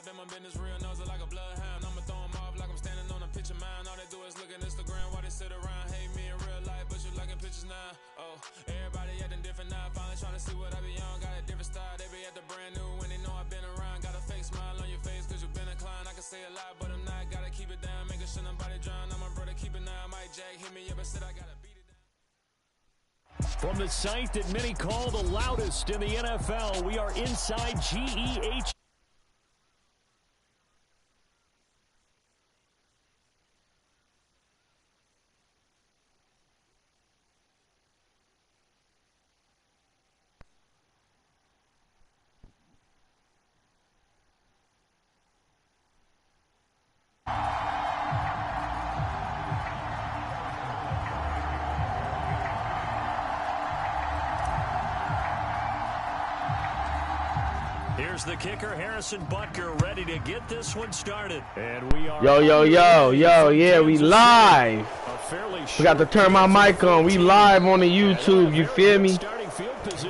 been my business real, knows it like a bloodhound. I'ma throw them off like I'm standing on a picture mound. All they do is look at Instagram while they sit around. Hate me in real life, but you liking pictures now. Oh, everybody acting different now. Finally trying to see what I be on. Got a different style, they be at the brand new when they know I've been around. Got a fake smile on your face cause you been inclined. I can say a lot, but I'm not. Gotta keep it down, making sure nobody drown. I'm my brother, keep it now. Mike Jack hit me up and said I gotta beat it down. From the site that many call the loudest in the NFL, we are inside GEH. Here's the kicker, Harrison Butker, ready to get this one started. And we are yeah, we live. We got to turn my mic on. We live on the YouTube, you feel me?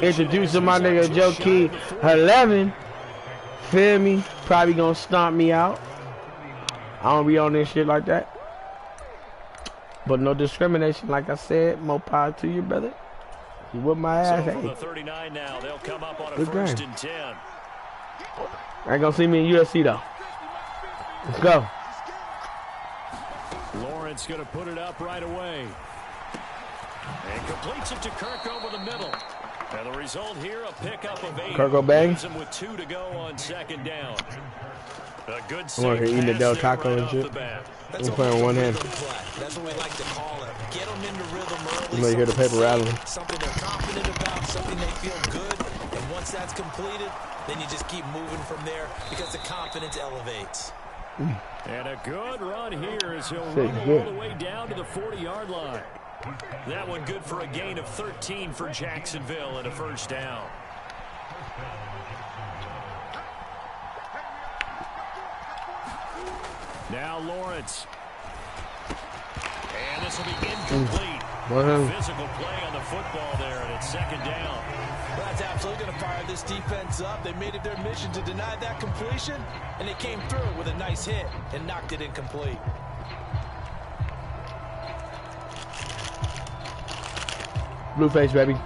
Introducing my nigga Joe Key 11. Feel me? Probably gonna stomp me out. I don't be on this shit like that. But no discrimination, like I said. More power to you, brother. You whip my ass. So from the 39 now, they'll come up on a first and 10. Ain't gonna see me in UFC though. Let's go. Lawrence gonna put it up right away. And completes it to Kirk over the middle. And the result here, a pickup of 8. Kirk go bang. Leaves him with 2 to go on second down. A good I'm over here eating the Del Taco and shit. I'm playing with one hand. That's what we like to call it. Get them into rhythm early. You know, you hear the paper rattling. Something they're confident about, something they feel good. And once that's completed, then you just keep moving from there because the confidence elevates. And a good run here as he'll run all the way down to the 40-yard line. That one good for a gain of 13 for Jacksonville and a first down. Now Lawrence. And this will be incomplete. Physical play on the football there, and it's second down. That's absolutely going to fire this defense up. They made it their mission to deny that completion, and they came through with a nice hit and knocked it incomplete. Blueface, baby.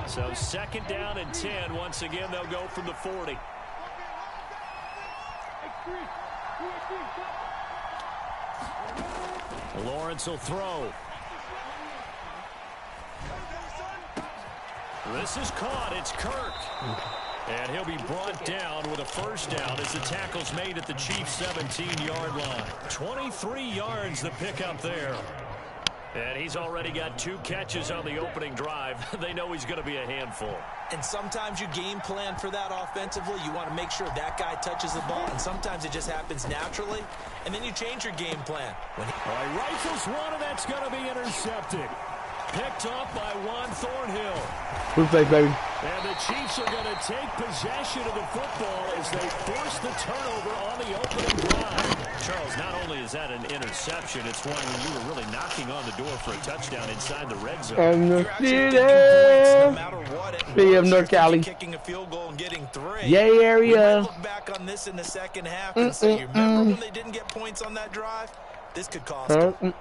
So second down and 10. Once again, they'll go from the 40. Lawrence will throw. This is caught. It's Kirk. And he'll be brought down with a first down as the tackle's made at the Chiefs' 17-yard line. 23 yards the pickup there. And he's already got 2 catches on the opening drive. They know he's going to be a handful. And sometimes you game plan for that offensively. You want to make sure that guy touches the ball. And sometimes it just happens naturally. And then you change your game plan. When rifles one, and that's going to be intercepted. Picked up by Juan Thornhill. Blueface, baby. And the Chiefs are going to take possession of the football as they force the turnover on the opening drive. Charles, not only is that an interception, it's one when you were really knocking on the door for a touchdown inside the red zone. And the city of North Cali. Kicking a field goal and getting 3. Yay area. We might look back on this in the second half and say, you remember when they didn't get points on that drive? This could cost them.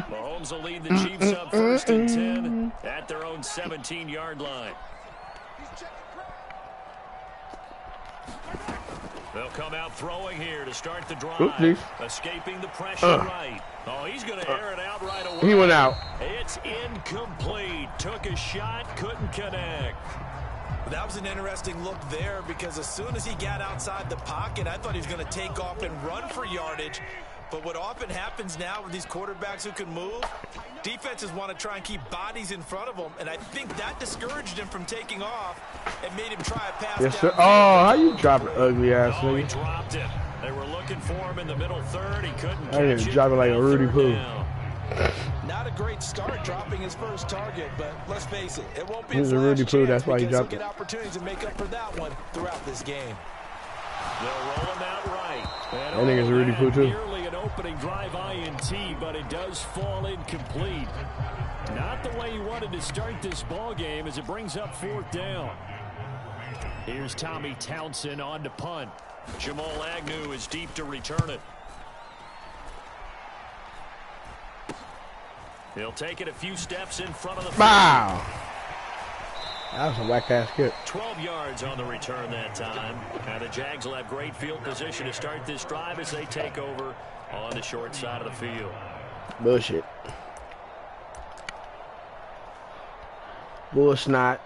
Mahomes will lead the Chiefs up first and 10 at their own 17-yard line. They'll come out throwing here to start the drive. Escaping the pressure right. Oh, he's going to air it out right away. He went out. It's incomplete. Took a shot, couldn't connect. That was an interesting look there because as soon as he got outside the pocket, I thought he was going to take off and run for yardage. But what often happens now with these quarterbacks who can move, defenses want to try and keep bodies in front of them, and I think that discouraged him from taking off and made him try a pass. Yes, sir. Oh, how you drop an ugly ass nigga? He nigga? dropped it. They were looking for him in the middle third. He couldn't catch it. Drop it like a Rudy Poo. Not a great start dropping his first target, but let's face it, it won't be a Rudy Poo. That's why he dropped it. Get opportunities to make up for that one throughout this game. They'll roll him out right. That nigga's a Rudy Poo too. Nearly an opening drive INT, but it does fall incomplete. Not the way you wanted to start this ball game as it brings up 4th down. Here's Tommy Townsend on to punt. Jamal Agnew is deep to return it. He'll take it a few steps in front of the field. Wow. That was a whack-ass kick. 12 yards on the return that time. Now the Jags will have great field position to start this drive as they take over on the short side of the field. Bullshit. Bull snot.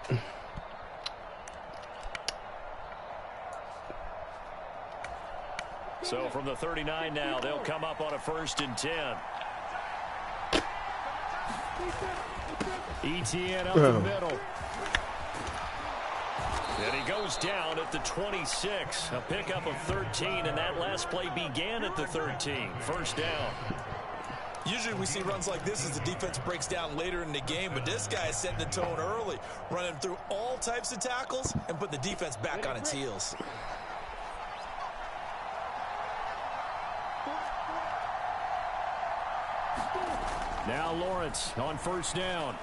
So from the 39 now, they'll come up on a 1st and 10. ETN up the middle. And he goes down at the 26. A pickup of 13, and that last play began at the 13. 1st down. Usually we see runs like this as the defense breaks down later in the game, but this guy is setting the tone early, running through all types of tackles and put the defense back on its heels. Now Lawrence on 1st down.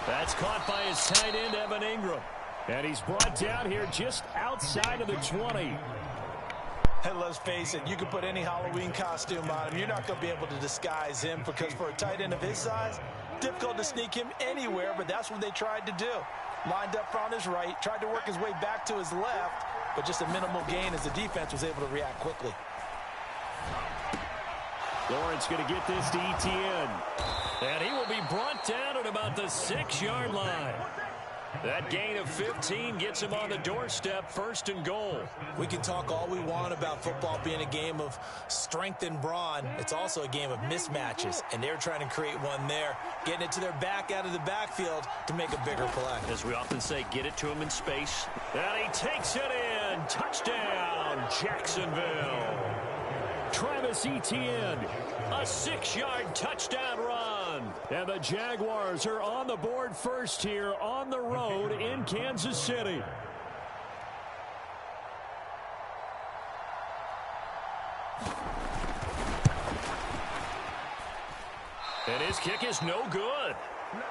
That's caught by his tight end, Evan Ingram. And he's brought down here just outside of the 20. Hey, let's face it, you can put any Halloween costume on him. You're not going to be able to disguise him because for a tight end of his size, difficult to sneak him anywhere, but that's what they tried to do. Lined up on his right, tried to work his way back to his left, but just a minimal gain as the defense was able to react quickly. Lawrence going to get this to ETN. And he will be brought down at about the 6-yard line. That gain of 15 gets him on the doorstep, 1st and goal. We can talk all we want about football being a game of strength and brawn. It's also a game of mismatches, and they're trying to create one there, getting it to their back out of the backfield to make a bigger play. As we often say, get it to him in space. And he takes it in. Touchdown, Jacksonville. Travis Etienne, a 6-yard touchdown run. And the Jaguars are on the board first here on the road in Kansas City. And his kick is no good.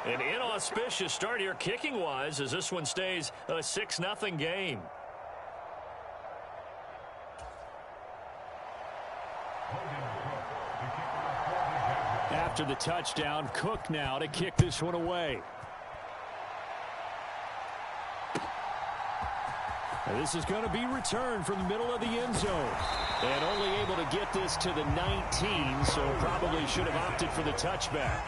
An inauspicious start here kicking-wise as this one stays a 6-0 game. After the touchdown, Cook now to kick this one away. And this is going to be returned from the middle of the end zone. And only able to get this to the 19, so probably should have opted for the touchback.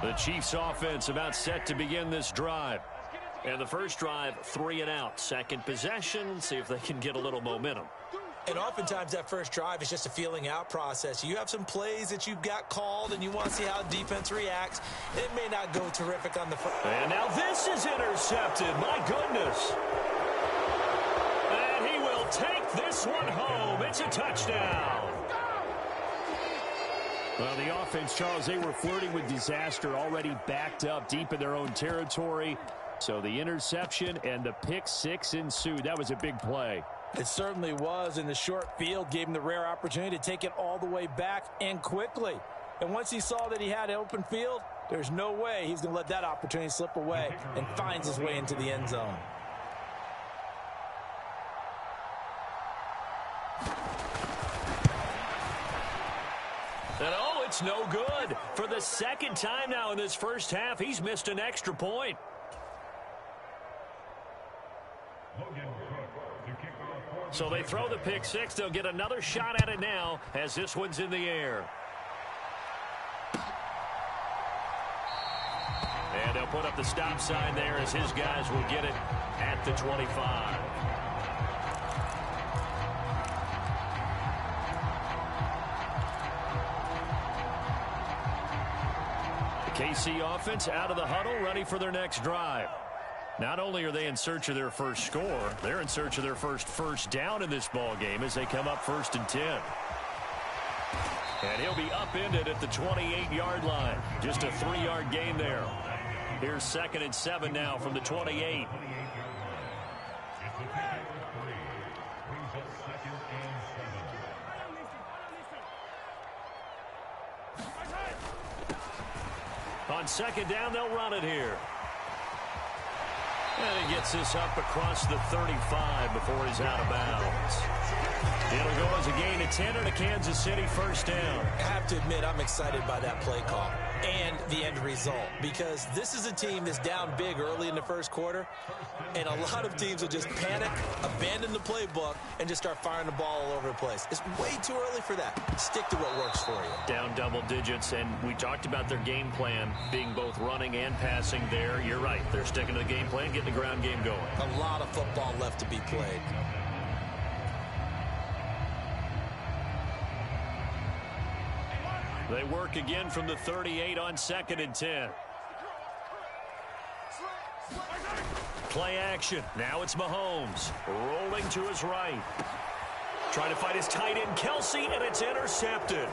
The Chiefs offense about set to begin this drive. And the first drive, 3 and out. Second possession, see if they can get a little momentum. And oftentimes that first drive is just a feeling out process. You have some plays that you've got called and you want to see how defense reacts. It may not go terrific on the first. And now this is intercepted. My goodness. And he will take this one home. It's a touchdown. Well, the offense, Charles, they were flirting with disaster, already backed up deep in their own territory. So the interception and the pick six ensued. That was a big play. It certainly was, and the short field gave him the rare opportunity to take it all the way back and quickly. And once he saw that he had an open field, there's no way he's going to let that opportunity slip away, and finds his way into the end zone. And oh, it's no good. For the second time now in this first half, he's missed an extra point. So they throw the pick six. They'll get another shot at it now as this one's in the air. And they'll put up the stop sign there as his guys will get it at the 25. The KC offense out of the huddle, ready for their next drive. Not only are they in search of their first score, they're in search of their first down in this ball game as they come up 1st and 10. And he'll be upended at the 28-yard line. Just a 3-yard gain there. Here's 2nd and 7 now from the 28. On 2nd down, they'll run it here. And he gets this up across the 35 before he's out of bounds. It'll go as a gain of 10 and a Kansas City first down. I have to admit, I'm excited by that play call and the end result, because this is a team that's down big early in the first quarter, and a lot of teams will just panic, abandon the playbook, and just start firing the ball all over the place. It's way too early for that. Stick to what works for you. Down double digits, and we talked about their game plan being both running and passing there. You're right. They're sticking to the game plan, getting the ground game going. A lot of football left to be played. They work again from the 38 on 2nd and 10. Play action. Now it's Mahomes rolling to his right. Trying to fight his tight end, Kelsey, and it's intercepted.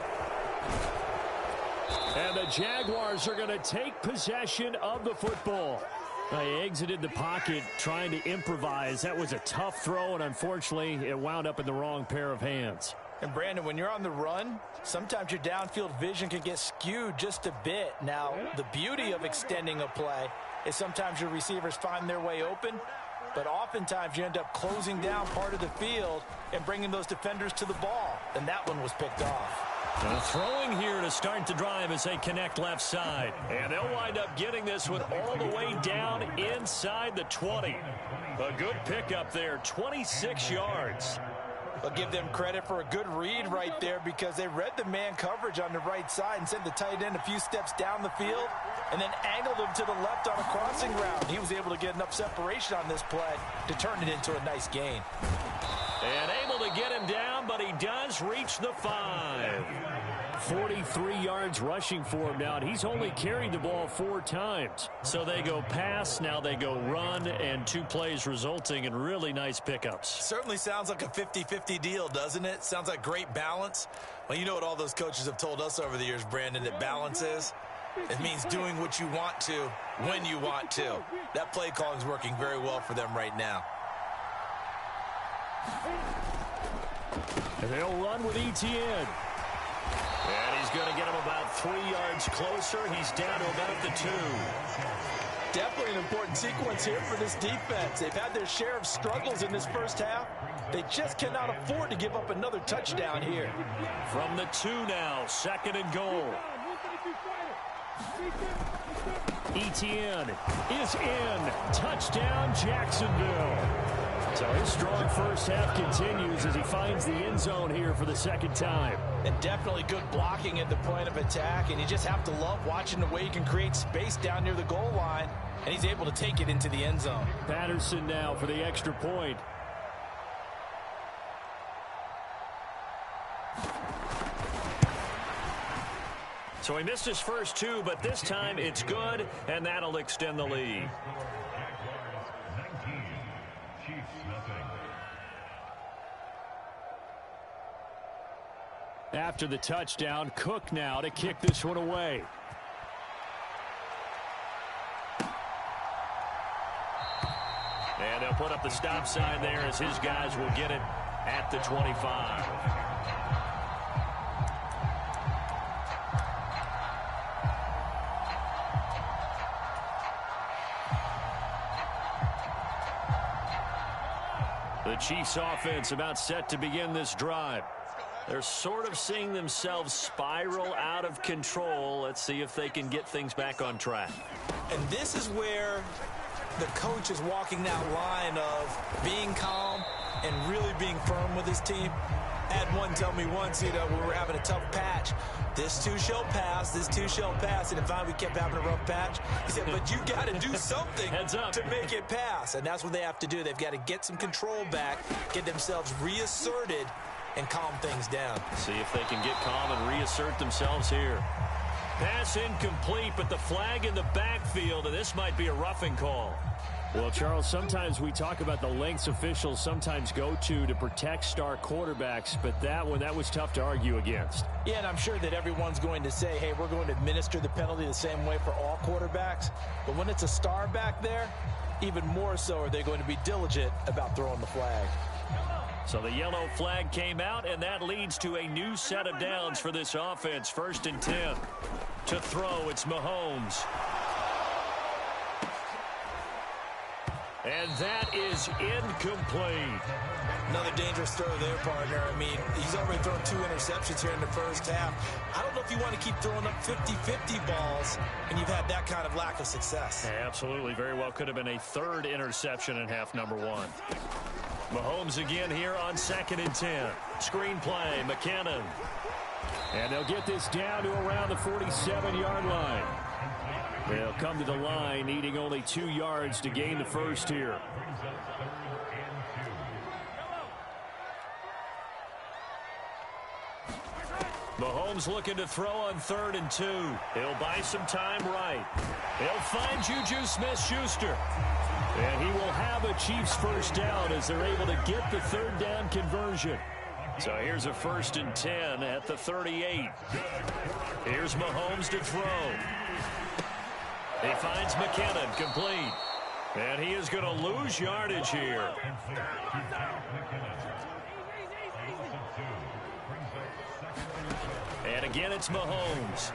And the Jaguars are going to take possession of the football. They exited the pocket trying to improvise. That was a tough throw, and unfortunately, it wound up in the wrong pair of hands. And, Brandon, when you're on the run, sometimes your downfield vision can get skewed just a bit. Now, the beauty of extending a play is sometimes your receivers find their way open, but oftentimes you end up closing down part of the field and bringing those defenders to the ball. And that one was picked off. And throwing here to start the drive as they connect left side. And they'll wind up getting this one all the way down inside the 20. A good pickup there, 26 yards. I'll give them credit for a good read right there, because they read the man coverage on the right side and sent the tight end a few steps down the field and then angled him to the left on a crossing route. He was able to get enough separation on this play to turn it into a nice gain. And able to get him down, but he does reach the 5. 43 yards rushing for him now, and he's only carried the ball 4 times. So they go pass, now they go run, and 2 plays resulting in really nice pickups. Certainly sounds like a 50-50 deal, doesn't it? Sounds like great balance. Well, you know what all those coaches have told us over the years, Brandon, that balance is? It means doing what you want to when you want to. That play calling is working very well for them right now. And they'll run with Etienne. And he's going to get him about 3 yards closer. He's down to about the 2. Definitely an important sequence here for this defense. They've had their share of struggles in this first half. They just cannot afford to give up another touchdown here. From the 2 now, 2nd and goal. Etienne is in. Touchdown, Jacksonville. So his strong first half continues as he finds the end zone here for the 2nd time. And definitely good blocking at the point of attack, and you just have to love watching the way he can create space down near the goal line, and he's able to take it into the end zone. Patterson now for the extra point. So he missed his first 2, but this time it's good, and that'll extend the lead. After the touchdown, Cook now to kick this one away. And they'll put up the stop sign there as his guys will get it at the 25. The Chiefs offense about set to begin this drive. They're sort of seeing themselves spiral out of control. Let's see if they can get things back on track. And this is where the coach is walking that line of being calm and really being firm with his team. I had one tell me once, you know, when we were having a tough patch, this too shall pass, this too shall pass. And finally we kept having a rough patch. He said, but you got to do something to make it pass. And that's what they have to do. They've got to get some control back, get themselves reasserted, and calm things down. See if they can get calm and reassert themselves here. Pass incomplete, but the flag in the backfield, and this might be a roughing call. Well, Charles, sometimes we talk about the lengths officials sometimes go to protect star quarterbacks, but that was tough to argue against. Yeah, and I'm sure that everyone's going to say, hey, we're going to administer the penalty the same way for all quarterbacks. But when it's a star back there, even more so are they going to be diligent about throwing the flag. So the yellow flag came out, and that leads to a new set of downs for this offense. 1st and 10. To throw, it's Mahomes. And that is incomplete. Another dangerous throw there, partner. I mean, he's already thrown 2 interceptions here in the first half. I don't know if you want to keep throwing up 50-50 balls when you've had that kind of lack of success. Yeah, absolutely. Very well could have been a 3rd interception in half number 1. Mahomes again here on 2nd and 10. Screen play, McKinnon. And they'll get this down to around the 47-yard line. They'll come to the line, needing only 2 yards to gain the first here. Mahomes looking to throw on 3rd and 2. He'll buy some time right. He'll find Juju Smith-Schuster. And he will have a Chiefs first down as they're able to get the 3rd down conversion. So here's a 1st and 10 at the 38. Here's Mahomes to throw. He finds McKinnon, complete. And he is going to lose yardage here. And again, it's Mahomes.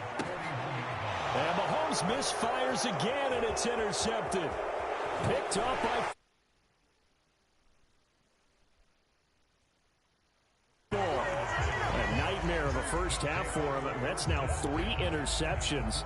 And Mahomes misfires again, and it's intercepted. Picked up by a nightmare of a first half for him. That's now 3 interceptions.